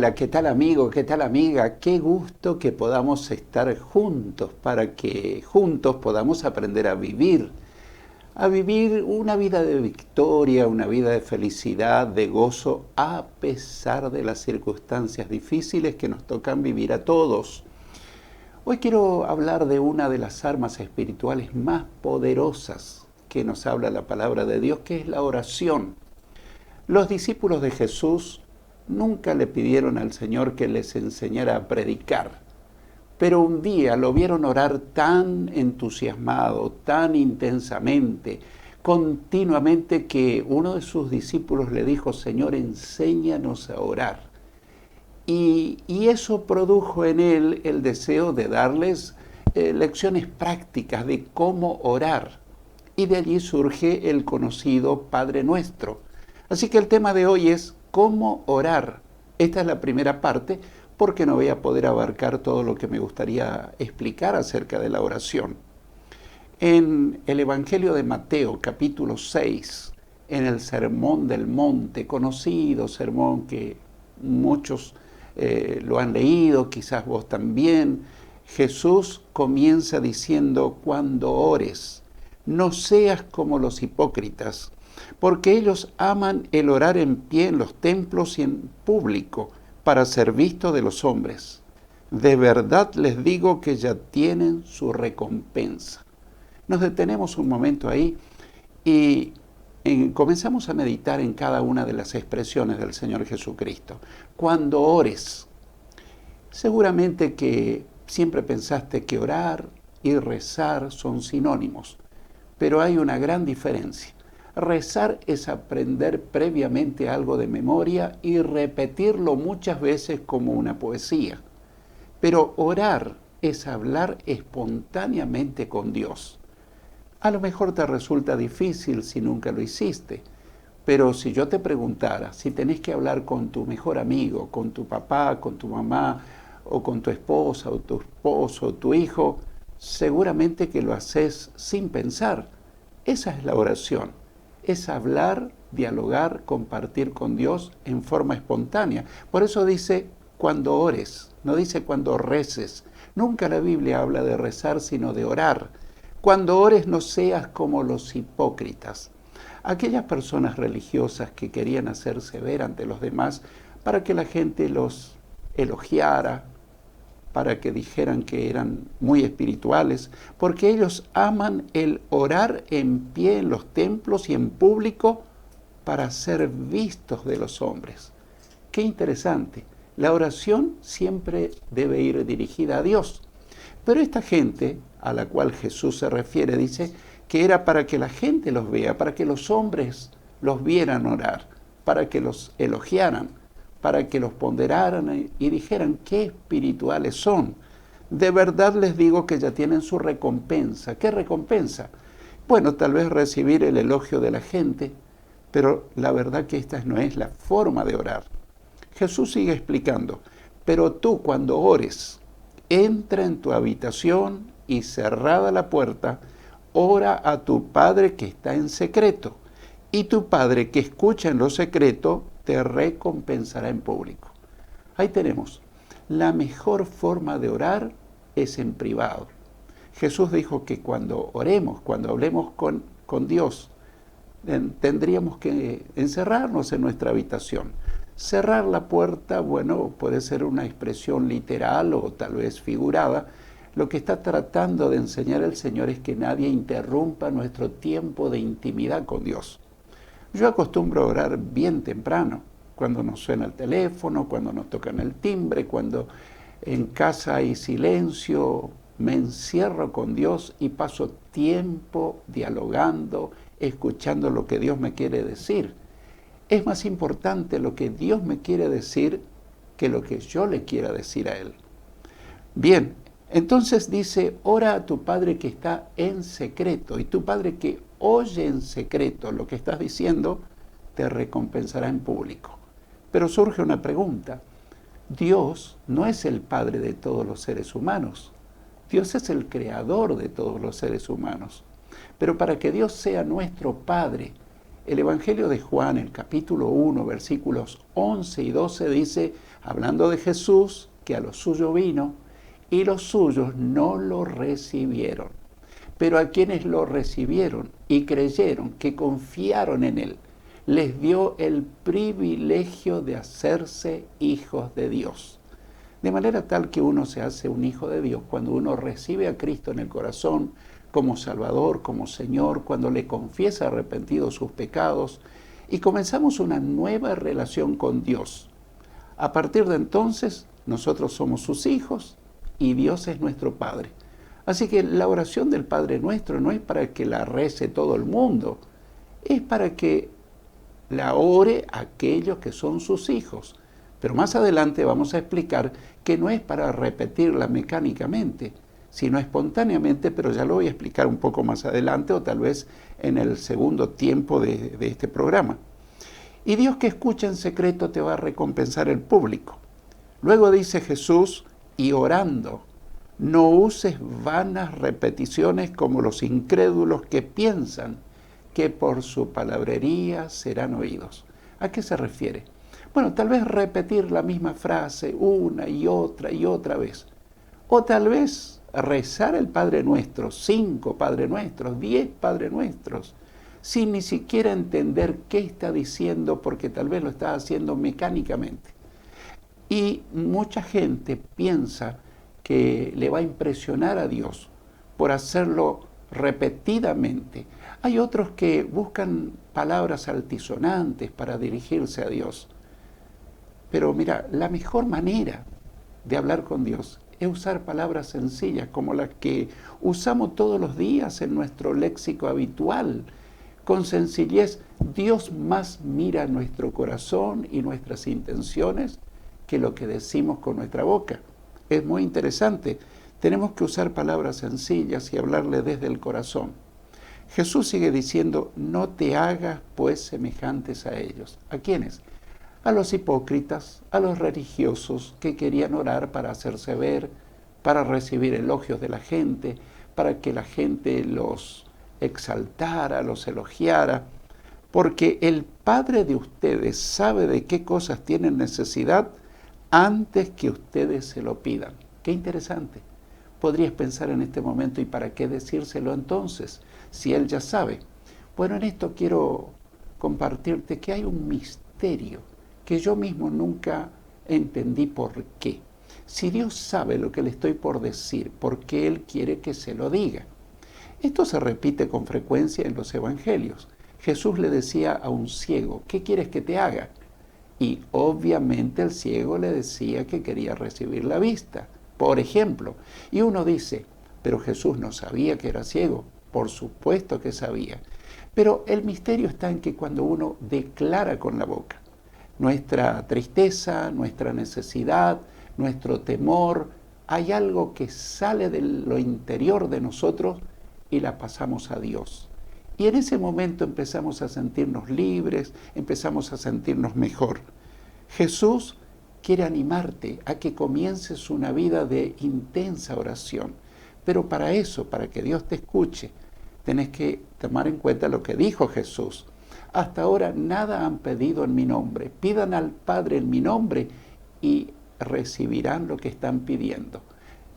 Hola, ¿qué tal amigo? ¿Qué tal amiga? Qué gusto que podamos estar juntos para que juntos podamos aprender a vivir una vida de victoria, una vida de felicidad, de gozo, a pesar de las circunstancias difíciles que nos tocan vivir a todos. Hoy quiero hablar de una de las armas espirituales más poderosas que nos habla la palabra de Dios, que es la oración. Los discípulos de Jesús nunca le pidieron al Señor que les enseñara a predicar, pero un día lo vieron orar tan entusiasmado, tan intensamente, continuamente, que uno de sus discípulos le dijo: Señor, enséñanos a orar. Y eso produjo en él el deseo de darles lecciones prácticas de cómo orar. Y de allí surge el conocido Padre Nuestro. Así que el tema de hoy es cómo orar. Esta es la primera parte, porque no voy a poder abarcar todo lo que me gustaría explicar acerca de la oración. En el Evangelio de Mateo, capítulo 6, en el Sermón del Monte, conocido sermón que muchos lo han leído, quizás vos también, Jesús comienza diciendo: cuando ores, no seas como los hipócritas, porque ellos aman el orar en pie en los templos y en público para ser visto de los hombres. De verdad les digo que ya tienen su recompensa. Nos detenemos un momento ahí y comenzamos a meditar en cada una de las expresiones del Señor Jesucristo. Cuando ores, seguramente que siempre pensaste que orar y rezar son sinónimos, pero hay una gran diferencia. Rezar es aprender previamente algo de memoria y repetirlo muchas veces como una poesía. Pero orar es hablar espontáneamente con Dios. A lo mejor te resulta difícil si nunca lo hiciste, pero si yo te preguntara si tenés que hablar con tu mejor amigo, con tu papá, con tu mamá, o con tu esposa, o tu esposo, o tu hijo, seguramente que lo haces sin pensar. Esa es la oración. Es hablar, dialogar, compartir con Dios en forma espontánea. Por eso dice cuando ores, no dice cuando reces. Nunca la Biblia habla de rezar, sino de orar. Cuando ores, no seas como los hipócritas, aquellas personas religiosas que querían hacerse ver ante los demás para que la gente los elogiara, para que dijeran que eran muy espirituales, porque ellos aman el orar en pie en los templos y en público para ser vistos de los hombres. Qué interesante. La oración siempre debe ir dirigida a Dios. Pero esta gente a la cual Jesús se refiere dice que era para que la gente los vea, para que los hombres los vieran orar, para que los elogiaran, para que los ponderaran y dijeran qué espirituales son. De verdad les digo que ya tienen su recompensa. ¿Qué recompensa? Bueno, tal vez recibir el elogio de la gente, pero la verdad que esta no es la forma de orar. Jesús sigue explicando: pero tú cuando ores, entra en tu habitación y cerrada la puerta, ora a tu Padre que está en secreto, y tu Padre que escucha en lo secreto te recompensará en público. Ahí tenemos. La mejor forma de orar es en privado. Jesús dijo que cuando oremos, cuando hablemos con Dios, tendríamos que encerrarnos en nuestra habitación. Cerrar la puerta, bueno, puede ser una expresión literal o tal vez figurada. Lo que está tratando de enseñar el Señor es que nadie interrumpa nuestro tiempo de intimidad con Dios. Yo acostumbro a orar bien temprano, cuando nos suena el teléfono, cuando nos tocan el timbre, cuando en casa hay silencio, me encierro con Dios y paso tiempo dialogando, escuchando lo que Dios me quiere decir. Es más importante lo que Dios me quiere decir que lo que yo le quiera decir a Él. Bien, entonces dice: ora a tu Padre que está en secreto, y tu Padre que oye en secreto lo que estás diciendo, te recompensará en público. Pero surge una pregunta. Dios no es el Padre de todos los seres humanos. Dios es el creador de todos los seres humanos. Pero para que Dios sea nuestro Padre, el Evangelio de Juan, el capítulo 1, versículos 11 y 12 dice: hablando de Jesús, que a los suyos vino y los suyos no lo recibieron. Pero a quienes lo recibieron y creyeron, que confiaron en Él, les dio el privilegio de hacerse hijos de Dios. De manera tal que uno se hace un hijo de Dios cuando uno recibe a Cristo en el corazón como Salvador, como Señor, cuando le confiesa arrepentido sus pecados y comenzamos una nueva relación con Dios. A partir de entonces, nosotros somos sus hijos y Dios es nuestro Padre. Así que la oración del Padre Nuestro no es para que la rece todo el mundo, es para que la ore aquellos que son sus hijos. Pero más adelante vamos a explicar que no es para repetirla mecánicamente, sino espontáneamente, pero ya lo voy a explicar un poco más adelante o tal vez en el segundo tiempo de este programa. Y Dios que escucha en secreto te va a recompensar el público. Luego dice Jesús, y orando, no uses vanas repeticiones como los incrédulos que piensan que por su palabrería serán oídos. ¿A qué se refiere? Bueno, tal vez repetir la misma frase una y otra vez. O tal vez rezar el Padre Nuestro, 5 Padre Nuestros, 10 Padre Nuestros, sin ni siquiera entender qué está diciendo, porque tal vez lo está haciendo mecánicamente. Y mucha gente piensa que le va a impresionar a Dios por hacerlo repetidamente. Hay otros que buscan palabras altisonantes para dirigirse a Dios. Pero mira, la mejor manera de hablar con Dios es usar palabras sencillas como las que usamos todos los días en nuestro léxico habitual. Con sencillez, Dios más mira nuestro corazón y nuestras intenciones que lo que decimos con nuestra boca. Es muy interesante. Tenemos que usar palabras sencillas y hablarle desde el corazón. Jesús sigue diciendo, no te hagas pues semejantes a ellos. ¿A quiénes? A los hipócritas, a los religiosos que querían orar para hacerse ver, para recibir elogios de la gente, para que la gente los exaltara, los elogiara, porque el Padre de ustedes sabe de qué cosas tienen necesidad antes que ustedes se lo pidan. Qué interesante. Podrías pensar en este momento, ¿y para qué decírselo entonces, si Él ya sabe? Bueno, en esto quiero compartirte que hay un misterio que yo mismo nunca entendí por qué. Si Dios sabe lo que le estoy por decir, ¿por qué Él quiere que se lo diga? Esto se repite con frecuencia en los evangelios. Jesús le decía a un ciego, ¿qué quieres que te haga? Y obviamente el ciego le decía que quería recibir la vista, por ejemplo. Y uno dice, pero Jesús no sabía que era ciego. Por supuesto que sabía. Pero el misterio está en que cuando uno declara con la boca nuestra tristeza, nuestra necesidad, nuestro temor, hay algo que sale de lo interior de nosotros y la pasamos a Dios. Y en ese momento empezamos a sentirnos libres, empezamos a sentirnos mejor. Jesús quiere animarte a que comiences una vida de intensa oración. Pero para eso, para que Dios te escuche, tenés que tomar en cuenta lo que dijo Jesús. Hasta ahora nada han pedido en mi nombre. Pidan al Padre en mi nombre y recibirán lo que están pidiendo.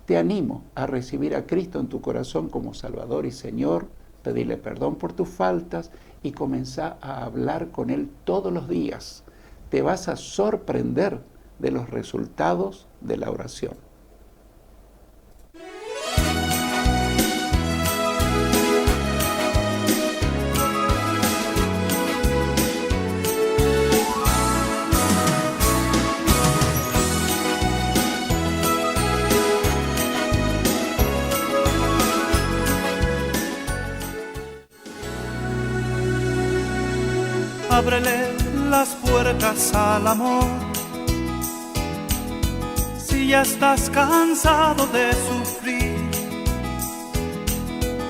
Te animo a recibir a Cristo en tu corazón como Salvador y Señor, pedirle perdón por tus faltas y comenzar a hablar con Él todos los días. Te vas a sorprender de los resultados de la oración. Ábrele las puertas al amor. Si ya estás cansado de sufrir,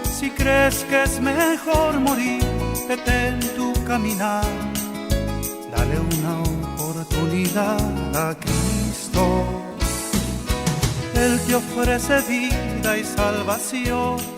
si crees que es mejor morir, detén tu caminar. Dale una oportunidad a Cristo. Él te ofrece vida y salvación.